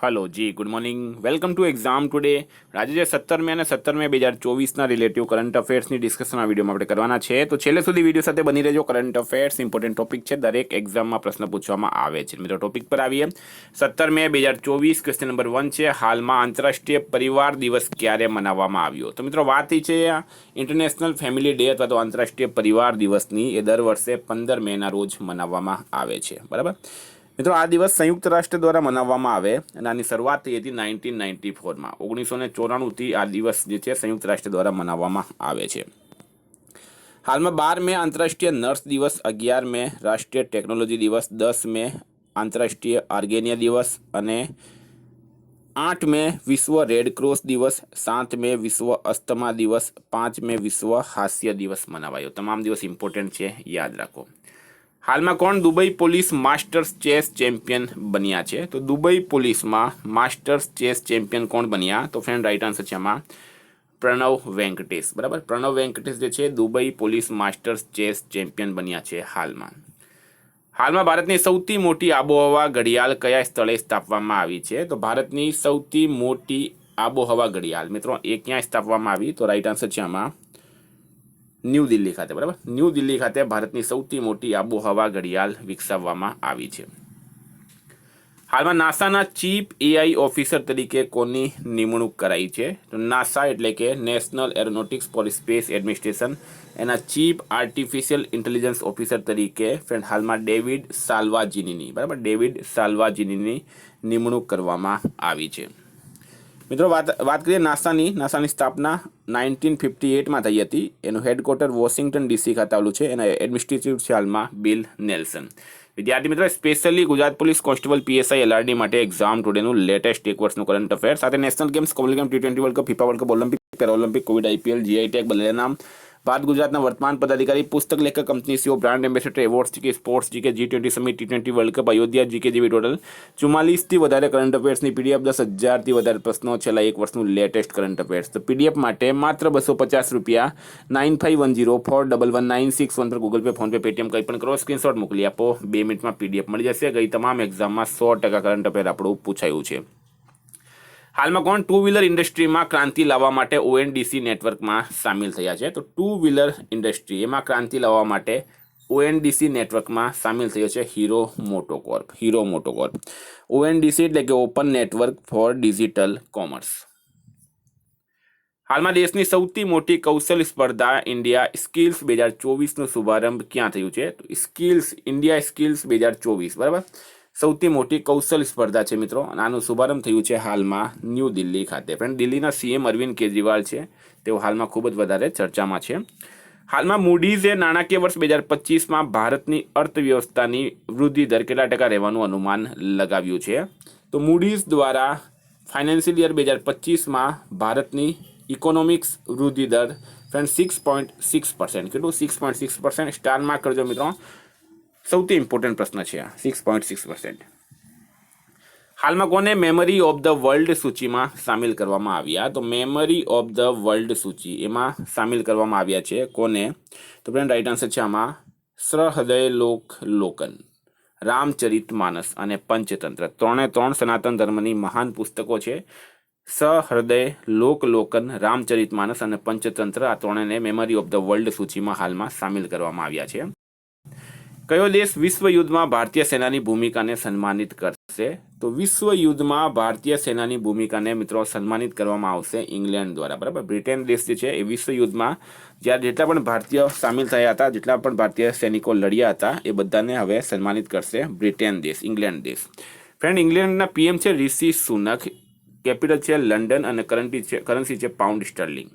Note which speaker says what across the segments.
Speaker 1: Hello જી, good morning. Welcome to exam today. આજે જે 17 મે અને 17 મે 2024ના રિલેટિવ કરંટ અફેર્સની ડિસ્કશન આ વિડીયોમાં આપણે કરવાના છે. તો છેલ્લે સુધી વિડીયો સાથે બની રહેજો. કરંટ અફેર્સ ઇમ્પોર્ટન્ટ ટોપિક છે, દરેક એક્ઝામમાં પ્રશ્ન પૂછવામાં આવે છે. મિત્રો ટોપિક પર આવીએ. 17 મે 2024 ક્વેશ્ચન નંબર 1 છે, હાલમાં આંતરરાષ્ટ્રીય પરિવાર દિવસ ક્યારે મનાવવામાં આવ્યો? તો મિત્રો વાત એ છે ઇન્ટરનેશનલ ફેમિલી ડે અથવા તો આંતરરાષ્ટ્રીય પરિવાર દિવસની, એ દર વર્ષે 15 મેના રોજ મનાવવામાં આવે છે. બરાબર મિત્રો, આ દિવસ સંયુક્ત રાષ્ટ્ર દ્વારા મનાવવામાં આવે અને આની શરૂઆત થઈ હતી 1994માં. 1994થી આ દિવસ જે છે સંયુક્ત રાષ્ટ્ર દ્વારા મનાવવામાં આવે છે. હાલમાં 12 મે આંતરરાષ્ટ્રીય નર્સ દિવસ, 11 મે રાષ્ટ્રીય ટેકનોલોજી દિવસ, 10 મે આંતરરાષ્ટ્રીય આર્ગેનિયા દિવસ અને 8 મે વિશ્વ રેડ ક્રોસ દિવસ, 7 મે વિશ્વ અસ્થમા દિવસ, 5 મે વિશ્વ હાસ્ય દિવસ મનાવાયો. તમામ દિવસ ઇમ્પોર્ટન્ટ છે, યાદ રાખો. હાલમાં કોણ Dubai police masters chess champion બન્યા છે? તો દુબઈ પોલીસમાં માસ્ટર્સ ચેસ ચેમ્પિયન કોણ બન્યા? તો ફ્રેન્ડ રાઈટ આન્સર છે આમાં પ્રણવ વેંકટેશ. બરાબર, પ્રણવ વેંકટેશ જે છે Dubai police masters chess champion બન્યા છે હાલમાં ભારતની સૌથી મોટી આબોહવા ઘડિયાળ કયા સ્થળે સ્થાપવામાં આવી છે? તો ભારતની સૌથી મોટી આબોહવા ઘડિયાળ મિત્રો એ ક્યાં સ્થાપવામાં આવી? તો રાઈટ આન્સર છે આમાં ન્યૂ દિલ્હી ખાતે. બરાબર, ન્યૂ દિલ્હી ખાતે ભારતની સૌથી મોટી આબોહવા ઘડિયાળ વિકસાવવામાં આવી છે. હાલમાં નાસાના ચીફ એઆઈ ઓફિસર તરીકે કોની નિમણૂક કરાઈ છે? તો નાસા એટલે કે national aeronautics for space administration, એના ચીફ આર્ટિફિશિયલ ઇન્ટેલિજન્સ ઓફિસર તરીકે ફ્રેન્ડ હાલમાં ડેવિડ સાલ્વાજીનીની, બરાબર, ડેવિડ સાલ્વાજીનીની નિમણૂક કરવામાં આવી છે. મિત્રો વાત કરીએ નાસાની સ્થાપના 1958માં થઈ હતી. એનું હેડક્વાર્ટર વોશિંગ્ટન ડીસી ખાતે આવેલું છે. એના એડમિનિસ્ટ્રેટિવ છે હાલમાં બિલ નેલ્સન. વિદ્યાર્થી મિત્રો, specially Gujarat police constable PSI LRD માટે એક્ઝામ ટુડેનું લેટેસ્ટ એક વર્ષનું કરંટ અફેર સાથે national games, commonwealth game, T20 world cup, FIFA world cup, Olympic, paralympic, covid, IPL, GI tag, બદલેનામ, ભારત ગુજરાતના વર્તમાન પદાધિકારી, પુસ્તક લેખક, company CEO, brand ambassador, awards GK, sports GK, G20 summit, T20 world cup, Ayodhya GK જેવી total 44થી વધારે current અફેર્સની PDF, 10,000થી વધારે પ્રશ્નો, છેલ્લા એક વર્ષનું લેટેસ્ટ કરંટ અફેર્સ. તો પીડીએફ માટે માત્ર ₹250 9510411961 પર Google pay, phone pay, Paytm કંઈ પણ કરો, સ્ક્રીનશોટ મોકલી આપો. 2 મિનિટમાં પીડીએફ મળી જશે. ગઈ તમામ એક્ઝામમાં 100% કરંટ અફેર આપણું પૂછાયું છે. હાલમાં કોણ ટુ વ્હીલર ઇન્ડસ્ટ્રીમાં ક્રાંતિ લાવવા માટે ઓએનડીસી નેટવર્કમાં સામેલ થયા છે? તો ટુ વ્હીલર ઇન્ડસ્ટ્રી એમાં ક્રાંતિ લાવવા માટે ઓએનડીસી નેટવર્કમાં સામેલ થયો છે હીરો મોટોકોર્પ. ઓએનડીસી એટલે કે open network four digital commerce. હાલમાં દેશની સૌથી મોટી કૌશલ સ્પર્ધા ઇન્ડિયા સ્કિલ્સ 2024નો શુભારંભ ક્યાં થયું છે? તો ઇન્ડિયા સ્કિલ્સ 2024, બરાબર, સૌથી મોટી કૌશલ સ્પર્ધા છે મિત્રો. આનું શુભારંભ થયું છે હાલમાં ન્યૂ દિલ્હી ખાતે. ફ્રેન્ડ દિલ્હીના સીએમ અરવિંદ કેજરીવાલ છે, તેઓ હાલમાં ખૂબ જ વધારે ચર્ચામાં છે. હાલમાં મૂડીઝે નાણાકીય વર્ષ 2025માં ભારતની અર્થવ્યવસ્થાની વૃદ્ધિ દર કેટલા ટકા રહેવાનું અનુમાન લગાવ્યું છે? તો મૂડીઝ દ્વારા ફાઇનાન્શિયલ યર 2025માં ભારતની ઇકોનોમિક્સ વૃદ્ધિ દર ફ્રેન્ડ 6.6%. કેટલું? 6.6%. સ્ટાર માર્ક કરજો મિત્રો, સૌથી ઇમ્પોર્ટન્ટ પ્રશ્ન છે આ 6.6%. હાલમાં કોને મેમરી ઓફ ધ વર્લ્ડ સૂચિમાં સામેલ કરવામાં આવ્યા? તો મેમરી ઓફ ધ વર્લ્ડ સૂચિ એમાં સામેલ કરવામાં આવ્યા છે કોને? તો ફ્રેન્ડ રાઈટ આન્સર છે આમાં સહૃદયલોકન, રામચરિતમાનસ અને પંચતંત્ર. 3 સનાતન ધર્મની મહાન પુસ્તકો છે. સહૃદયલોકન, રામચરિતમાનસ અને પંચતંત્ર, આ ત્રણેયને મેમરી ઓફ ધ વર્લ્ડ સૂચિમાં હાલમાં સામેલ કરવામાં આવ્યા છે. કયો દેશ વિશ્વ યુદ્ધમાં ભારતીય સેનાની ભૂમિકાને સન્માનિત કરશે? તો વિશ્વ યુદ્ધમાં ભારતીય સેનાની ભૂમિકાને મિત્રો સન્માનિત કરવામાં આવશે ઇંગ્લેન્ડ દ્વારા. બરાબર, બ્રિટેન દેશ જે છે એ વિશ્વ યુદ્ધમાં જ્યારે જેટલા પણ ભારતીય સામેલ થયા હતા, જેટલા પણ ભારતીય સૈનિકો લડ્યા હતા, એ બધાને હવે સન્માનિત કરશે બ્રિટેન દેશ, ઇંગ્લેન્ડ દેશ. ફ્રેન્ડ ઇંગ્લેન્ડના પીએમ છે ઋષિ સુનક, કેપિટલ છે લંડન અને કરન્સી છે પાઉન્ડ સ્ટર્લિંગ.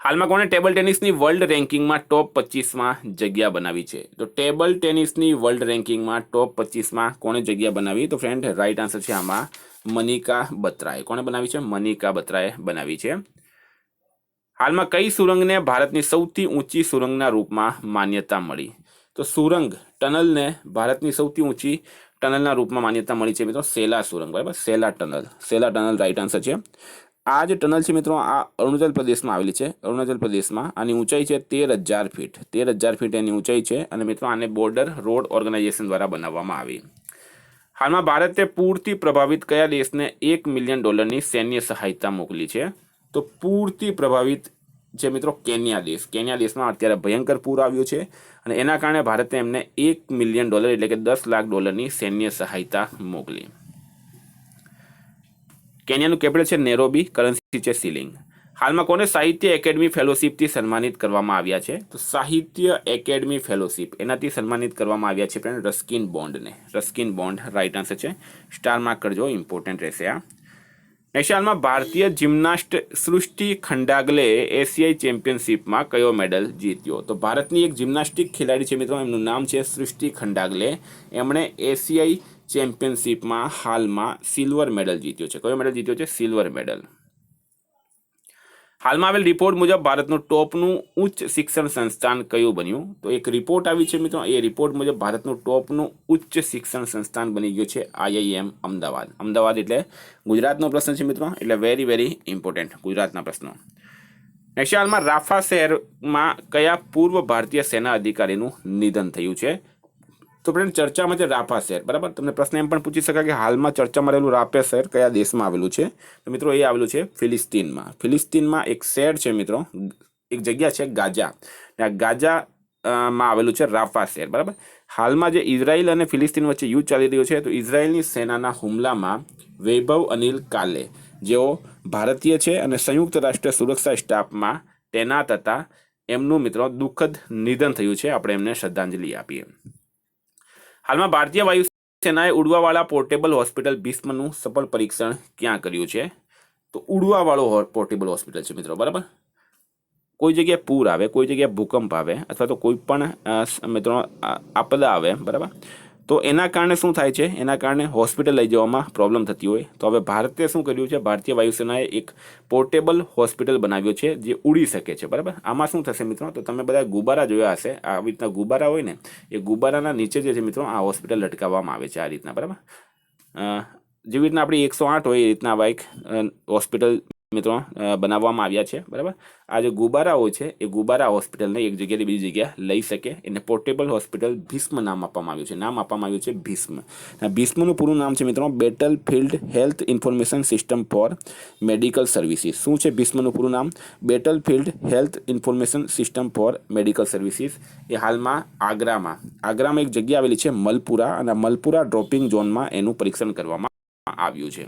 Speaker 1: હાલમાં કોણે ટેબલ ટેનિસની વર્લ્ડ રેન્કિંગમાં ટોપ 25માં જગ્યા બનાવી છે? તો ટેબલ ટેનિસની વર્લ્ડ રેન્કિંગમાં ટોપ 25માં કોણે જગ્યા બનાવી? તો ફ્રેન્ડ રાઈટ આન્સર છે આમાં મનિકા બત્રાએ. કોણે બનાવી છે? મનિકા બત્રાએ બનાવી છે. હાલમાં કઈ સુરંગને ભારતની સૌથી ઊંચી સુરંગના રૂપમાં માન્યતા મળી? તો ટનલને ભારતની સૌથી ઊંચી ટનલના રૂપમાં માન્યતા મળી છે મિત્રો સેલા સુરંગ. બરાબર, સેલા ટનલ રાઈટ આન્સર છે. આ જે ટનલ છે મિત્રો આ અરુણાચલ પ્રદેશમાં આવેલી છે. અરુણાચલ પ્રદેશમાં આની ઊંચાઈ છે 13,000 ફીટ. 13,000 ફીટ એની ઊંચાઈ છે અને મિત્રો આને બોર્ડર રોડ ઓર્ગેનાઇઝેશન દ્વારા બનાવવામાં આવી. હાલમાં ભારતે પૂરથી પ્રભાવિત કયા દેશને $1 મિલિયન સૈન્ય સહાયતા મોકલી છે? તો પૂરથી પ્રભાવિત જે મિત્રો કેન્યા દેશમાં અત્યારે ભયંકર પૂર આવ્યું છે અને એના કારણે ભારતે એમને $1 મિલિયન એટલે કે $10 લાખ સૈન્ય સહાયતા મોકલી. કેન્યાનું કેપિટલ છે નેરોબી, કરન્સી છે શિલિંગ. હાલમાં કોને સાહિત્ય એકેડમી ફેલોશિપથી સન્માનિત કરવામાં આવ્યા છે? તો સાહિત્ય એકેડમી ફેલોશિપ એનાથી સન્માનિત કરવામાં આવ્યા છે friend Ruskin bond right answer છે. સ્ટાર માર્ક કરજો, ઇમ્પોર્ટન્ટ રહેશે આ. નેક્સ્ટ, હાલમાં ભારતીય જિમ્નાસ્ટ સૃષ્ટિ ખંડાગલે એશિયાઈ ચેમ્પિયનશિપમાં કયો મેડલ જીત્યો? તો ભારતની એક જિમ્નાસ્ટિક ખેલાડી છે મિત્રો, એમનું નામ છે સૃષ્ટિ ખંડાગલે. એમણે એશિયાઈ ચેમ્પિયનશિપમાં હાલમાં સિલ્વર મેડલ જીત્યો છે. કયો મેડલ જીત્યો છે? Silver medal. હાલમાં આવેલ રિપોર્ટ મુજબ ભારતનું ટોપનું ઉચ્ચ શિક્ષણ સંસ્થાન કયું બન્યું? તો એક રિપોર્ટ આવી છે મિત્રો, એ રિપોર્ટ મુજબ ભારતનું ટોપનું ઉચ્ચ શિક્ષણ સંસ્થાન બની ગયું છે IIM અમદાવાદ. અમદાવાદ એટલે ગુજરાતનો પ્રશ્ન છે મિત્રો, એટલે વેરી ઇમ્પોર્ટન્ટ ગુજરાતના પ્રશ્નો. નેક્સ્ટ, હાલમાં રાફા શહેરમાં કયા પૂર્વ ભારતીય સેના અધિકારીનું નિધન થયું છે? તો ફ્રેન્ડ ચર્ચામાં છે રાફા શહેર, બરાબર. તમને પ્રશ્ન એમ પણ પૂછી શકાય કે હાલમાં ચર્ચામાં રહેલું રાફા શહેર કયા દેશમાં આવેલું છે? તો મિત્રો એ આવેલું છે ફિલિસ્તીનમાં એક શહેર છે મિત્રો, એક જગ્યા છે ગાઝા. આ ગાઝામાં આવેલું છે રાફા શહેર, બરાબર. હાલમાં જે ઇઝરાયલ અને ફિલિસ્તીન વચ્ચે યુદ્ધ ચાલી રહ્યું છે, તો ઇઝરાયલની સેનાના હુમલામાં વૈભવ અનિલ કાલે, જેઓ ભારતીય છે અને સંયુક્ત રાષ્ટ્ર સુરક્ષા સ્ટાફમાં તૈનાત હતા, એમનું મિત્રો દુઃખદ નિધન થયું છે. આપણે એમને શ્રદ્ધાંજલિ આપીએ. હાલમાં ભારતીય વાયુસેનાએ ઉડવાવાળા પોર્ટેબલ હોસ્પિટલ ભીષ્મનું સફળ પરીક્ષણ ક્યાં કર્યું છે? તો ઉડવાવાળો પોર્ટેબલ હોસ્પિટલ છે મિત્રો, બરાબર. કોઈ જગ્યાએ પૂર આવે, કોઈ જગ્યાએ ભૂકંપ આવે અથવા તો કોઈ પણ મિત્રો આપદા આવે, બરાબર, તો એના કારણે શું થાય છે? એના કારણે હોસ્પિટલ લઈ જવામાં પ્રોબ્લેમ થતી હોય, તો હવે ભારતે શું કર્યું છે? ભારતીય વાયુસેનાએ એક પોર્ટેબલ હોસ્પિટલ બનાવ્યો છે જે ઉડી શકે છે, બરાબર. આમાં શું થશે મિત્રો? તો તમે બધા ગુબારા જોયા હશે, આવી રીતના ગુબારા હોય ને, એ ગુબારાના નીચે જે છે મિત્રો આ હોસ્પિટલ લટકાવવામાં આવે છે આ રીતના, બરાબર. જેવી રીતના આપણી 108 હોય એ રીતના આવા એક હોસ્પિટલ મિત્રો બનાવવામાં આવ્યા છે, બરાબર. આ જે ગુબારાઓ છે એ ગુબારા હોસ્પિટલને એક જગ્યાથી બીજી જગ્યા લઈ શકે, એને પોર્ટેબલ હોસ્પિટલ ભીષ્મ નામ આપવામાં આવ્યું છે. નામ આપવામાં આવ્યું છે ભીષ્મ. ભીષ્મનું પૂરું નામ છે મિત્રો battlefield health information system for medical services. શું છે ભીષ્મનું પૂરું નામ? Battlefield health information system for medical services. એ હાલમાં આગ્રામાં એક જગ્યા આવેલી છે મલપુરા, અને મલપુરા ડ્રોપિંગ ઝોનમાં એનું પરીક્ષણ કરવામાં આવ્યું છે.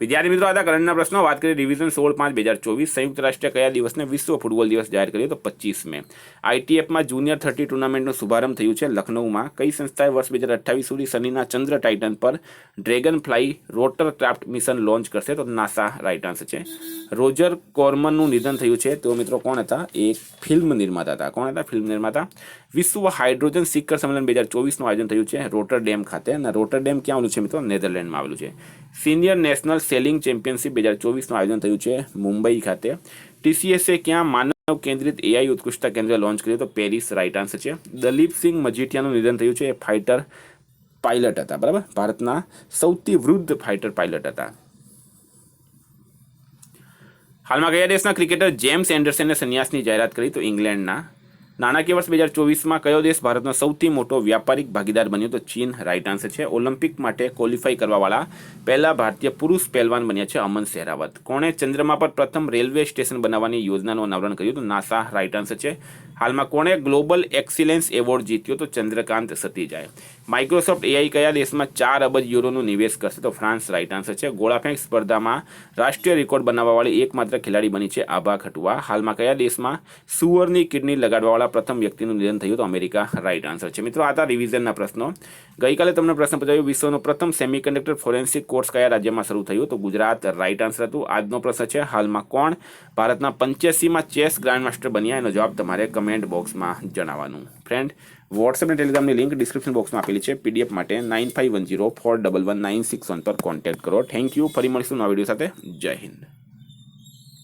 Speaker 1: વિદ્યાર્થી મિત્રો, આ કરંટના પ્રશ્નો. વાત કરીએ ડિવિઝન 16/5/2024. સંયુક્ત રાષ્ટ્રે કયા દિવસને વિશ્વ ફૂટબોલ દિવસ જાહેર કર્યો? તો 25 મે. ITFમાં જુનિયર 30 ટુર્નામેન્ટનો શુભારંભ થયું છે લખનૌમાં. કઈ સંસ્થાએ વર્ષ 2028 સુધી શનિના ચંદ્ર ટાઇટન પર dragon fly rotor craft mission launch કરશે? તો નાસા રાઇટ આન્સર છે. રોજર કોર્મનનું નિધન થયું છે. તો મિત્રો કોણ હતા? એક ફિલ્મ નિર્માતા હતા. કોણ હતા? ફિલ્મ નિર્માતા. વિશ્વ હાઇડ્રોજન શિખર સંમેલન 2024નું આયોજન થયું છે રોટરડેમ ખાતે, અને રોટરડેમ ક્યાં આવેલું છે મિત્રો? નેધરલેન્ડમાં આવેલું છે. સિનિયર નેશનલ સેલિંગ ચેમ્પિયનશિપ 2024નું આયોજન થયું છે મુંબઈ ખાતે. TCSએ ક્યાં માનવ કેન્દ્રિત AI ઉત્કૃષ્ટતા કેન્દ્ર લોન્ચ કર્યું? તો પેરિસ રાઇટ આન્સર છે. દલીપસિંહ મજીઠિયાનું નિધન થયું છે. ફાઇટર પાયલટ હતા, બરાબર. ભારતના સૌથી વૃદ્ધ ફાઇટર પાયલટ હતા. હાલમાં કયા દેશના ક્રિકેટર જેમ્સ એન્ડરસને સંન્યાસની જાહેરાત કરી? તો ઇંગ્લેન્ડના. નાણાકીય વર્ષ 2024માં કયો દેશ ભારતનો સૌથી મોટો વ્યાપારિક ભાગીદાર બન્યો? તો ચીન રાઇટ આન્સર છે. ઓલિમ્પિક માટે ક્વોલિફાય કરવાવાળા પહેલા ભારતીય પુરુષ પહેલવાન બન્યા છે અમન શેરાવત. કોણે ચંદ્રમા પર પ્રથમ રેલવે સ્ટેશન બનાવવાની યોજનાનું અનાવરણ કર્યું? તો નાસા રાઇટ આન્સર છે. હાલમાં કોણે ગ્લોબલ એક્સિલન્સ એવોર્ડ જીત્યો? તો ચંદ્રકાંત સતીજાએ. માઇક્રોસોફ્ટ AI કયા દેશમાં 4 અબજ યુરોનું નિવેશ કરશે? તો ફ્રાન્સ રાઇટ આન્સર છે. ગોળાફેંક સ્પર્ધામાં રાષ્ટ્રીય રેકોર્ડ બનાવવાવાળી એકમાત્ર ખેલાડી બની છે આભા ખટુઆ. હાલમાં કયા દેશમાં સુવરની કિડની લગાડવાવાળા પ્રથમ વ્યક્તિનું નિધન થયું? તો અમેરિકા રાઇટ આન્સર છે. મિત્રો આ હતા રિવિઝનના પ્રશ્નો. ગઈકાલે તમને પ્રશ્ન પૂછાયો વિશ્વનો પ્રથમ સેમિકન્ડક્ટર ફોરેન્સિક કોર્સ કયા રાજ્યમાં શરૂ થયું? તો ગુજરાત રાઇટ આન્સર હતું. આજનો પ્રશ્ન છે હાલમાં કોણ ભારતના 85માં ચેસ ગ્રાન્ડ માસ્ટર બન્યા? એનો જવાબ તમારે કમેન્ટ બોક્સમાં જણાવવાનું. ફ્રેન્ડ, વોટ્સએપ અને ટેલિગ્રામની લિંક ડિસ્ક્રિપ્શન બોક્સમાં આપેલી છે. PDF માટે 9510411961 પર કોન્ટેક્ટ કરો. Thank you. ફરી મળીશું નવા વિડીયો સાથે. જય હિન્દ.